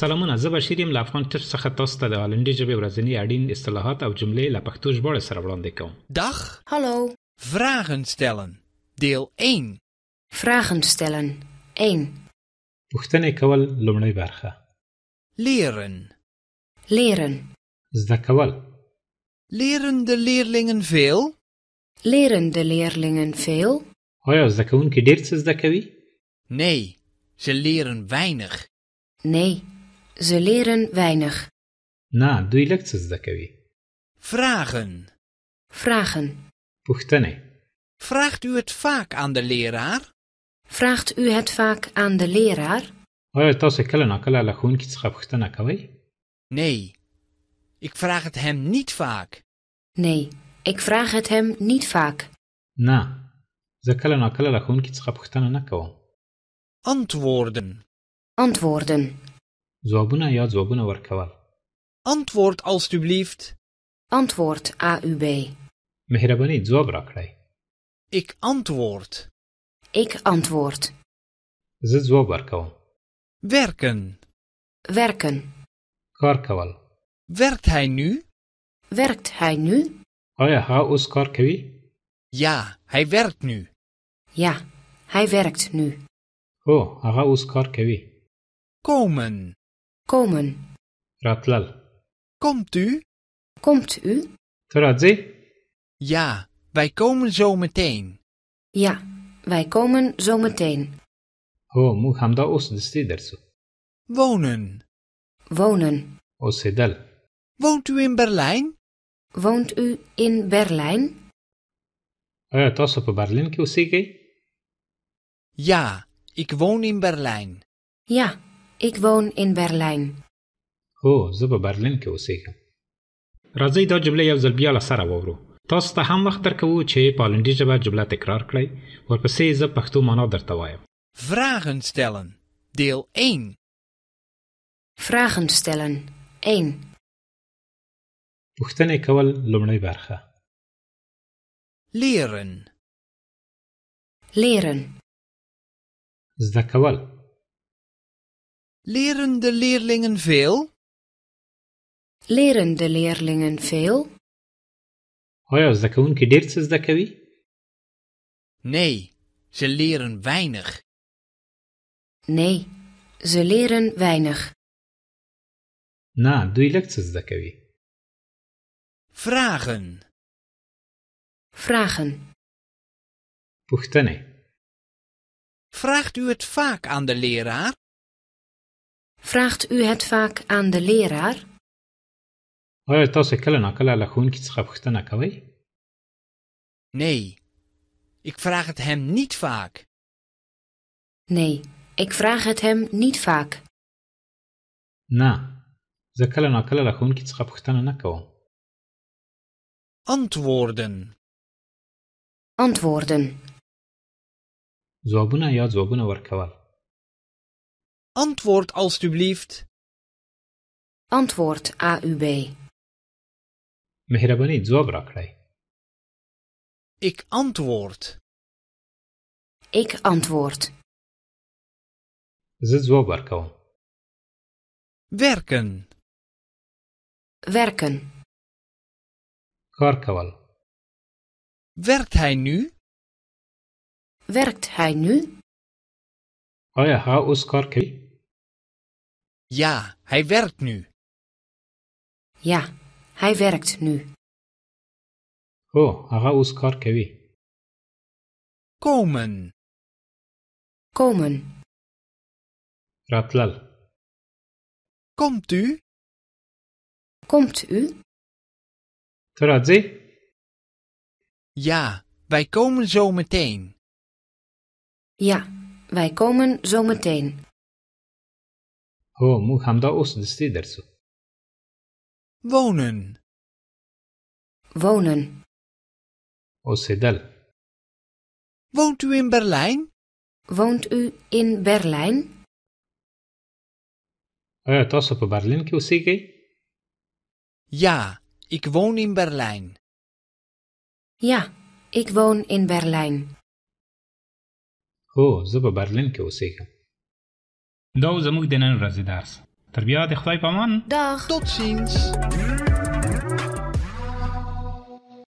سلامونه، زه بشیر یم له افغان ټچ څخه تاسو ته د هالندي ژبې ورځني اړین اصطلاحات او جملې له پښتو ژباړې سره وړاندې کوم. Dag. Hallo. Vragen stellen. Deel 1. Vragen stellen. 1. پوښتنې کول لومړی برخه. Leren. Leren. زده کول. Leren de leerlingen veel? Leren de leerlingen veel? آیا زده کوونکي ډېر څه زده کوي؟ Nee, ze leren weinig. Nee, ze leren weinig. نه، دوی لږ څه زده کوي. Vragen. Vragen. پوښتنې. Vraagt u het vaak aan de leraar? Vraagt u het vaak aan de leraar? آیا تاسو کله ناکله له ښوونکي څخه پوښتنه کوئ؟ Nee, ik vraag het hem niet vaak. Nee, ik vraag het hem niet vaak. نه، زه کله ناکله له ښوونکي څخه پوښتنه نه کوم. Antwoorden. Antwoorden. ځوابونه یا ځوابونه ورکول. Antwoord alstublieft. Antwoord AUB. مهرباني ځواب راکړئ. Ik antwoord. Ik antwoord. زه ځواب ورکوم. Werken. Werken. کار کول. Werkt hij nu? Werkt hij nu? آیا هغه اوس کار کوي؟ Ja, hij werkt nu. Ja, hij werkt nu. هو، هغه اوس کار کوي. Komen. Komen. راتلل. Komt u? Komt u? ته راځې؟ Ja, wij komen zo meteen. Ja, wij komen zo meteen. هو، موږ همدا اوس دستي درځو. Wonen. Wonen. اوسېدل. Woont u in Berlijn? Woont u in Berlijn? آیا تاسو په برلین کې اوسېږئ؟ Ja, ik woon in Berlijn. Ja, ik woon in Berlijn. هو، زه په برلین کې اوسېږم. راځئ دا جمله یو ځل بیا له سره واورو. تاسو ته هم وخت درکوو چې په هالندي ژبه جمله تکرار کړئ. ورپسې زه پښتو معنا درته وایم. Vragen stellen. Deel 1. Vragen stellen. 1. پوښتنې کول لومړی برخه. Leren. Leren. زده کول. Leren de leerlingen veel? Leren de leerlingen veel? آیا زده کوونکي ډېر څه زده کوي؟ Nee, ze leren weinig. Nee, ze leren weinig. نه، دوی لږ څه زده کوي. Vragen. Vragen. پوښتنې. Vraagt u het vaak aan de leraar? Vraagt u het vaak aan de leraar? آیا تاسو کله ناکله له ښوونکي څخه پوښتنه کوئ؟ Nee, ik vraag het hem niet vaak. Nee, ik vraag het hem niet vaak. نه، زه کله ناکله له ښوونکي څخه پوښتنه نه کوم. Antwoorden. Antwoorden. ځوابونه یا ځوابونه ورکول. Antwoord alstublieft. Antwoord AUB. مهرباني ځواب راکړئ. Ik antwoord. Ik antwoord. زه ځواب ورکوم. Werken. Werken. کار کول. Werkt hij nu? Werkt hij nu? آیا هغه اوس کار کوي؟ Ja, hij werkt nu. Ja, hij werkt nu. هو، هغه اوس کار کوي. Komen. Komen. راتلل. Komt u? Komt u? ته راځې؟ Ja, wij komen zo meteen. Ja, wij komen zo meteen. هو، موږ همدا اوس دستي درځو. Wonen. Wonen. اوسېدل. Woont u in Berlijn? Woont u in Berlijn? آیا تاسو په برلین کې اوسېږئ؟ Ja, ik woon in Berlijn. Ja, ik woon in Berlijn. هو، زه په برلین کې اوسېږم. دا زموږ د نن ورځې درس. تر بیا د خدای په امان. Dag. Tot ziens.